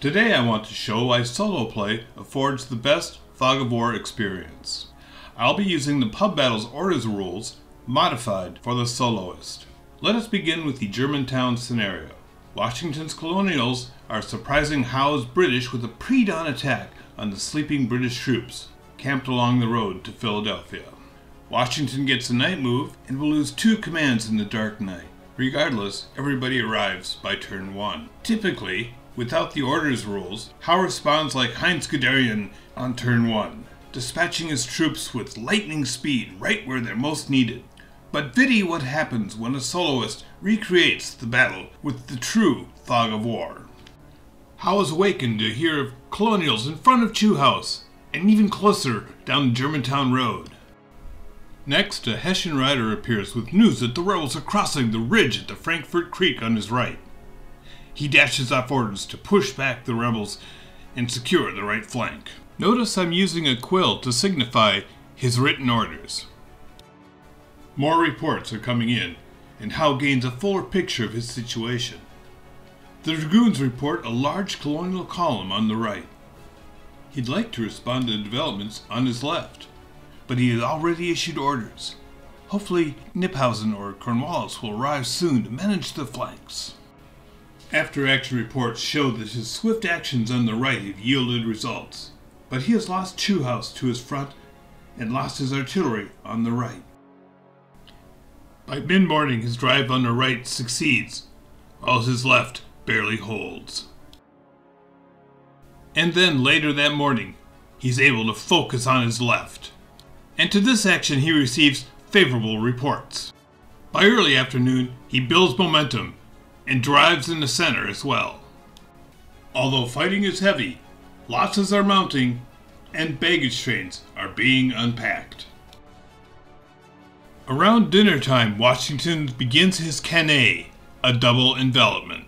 Today I want to show why solo play affords the best Fog of War experience. I'll be using the Pub Battles Orders rules modified for the soloist. Let us begin with the Germantown scenario. Washington's colonials are surprising Howe's British with a pre-dawn attack on the sleeping British troops camped along the road to Philadelphia. Washington gets a night move and will lose 2 commands in the dark night. Regardless, everybody arrives by turn 1. Typically, without the orders rules, Howe responds like Heinz Guderian on turn 1, dispatching his troops with lightning speed right where they're most needed. But vidi what happens when a soloist recreates the battle with the true Fog of War. Howe is awakened to hear of colonials in front of Chew House, and even closer down the Germantown road. Next, a Hessian rider appears with news that the rebels are crossing the ridge at the Frankfurt Creek on his right. He dashes off orders to push back the rebels and secure the right flank. Notice I'm using a quill to signify his written orders. More reports are coming in, and Howe gains a fuller picture of his situation. The dragoons report a large colonial column on the right. He'd like to respond to developments on his left, but he has already issued orders. Hopefully Kniphausen or Cornwallis will arrive soon to manage the flanks. After-action reports show that his swift actions on the right have yielded results, but he has lost Chew House to his front and lost his artillery on the right. By mid-morning, his drive on the right succeeds, while his left barely holds. And then later that morning, he's able to focus on his left. And to this action he receives favorable reports. By early afternoon, he builds momentum and drives in the center as well. Although fighting is heavy, losses are mounting and baggage trains are being unpacked. Around dinner time, Washington begins his cannonade, a double envelopment.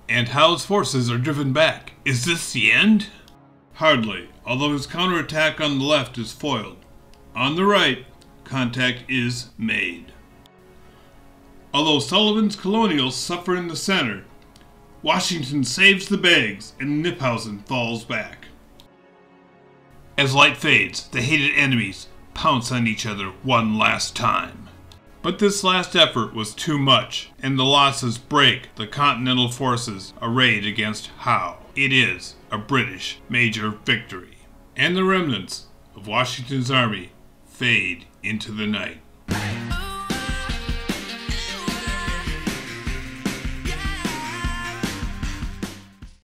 And Howe's forces are driven back. Is this the end? Hardly, although his counterattack on the left is foiled. On the right, contact is made. Although Sullivan's colonials suffer in the center, Washington saves the bags and Kniphausen falls back. As light fades, the hated enemies pounce on each other one last time. But this last effort was too much, and the losses break the Continental forces arrayed against Howe. It is a British major victory, and the remnants of Washington's army fade into the night.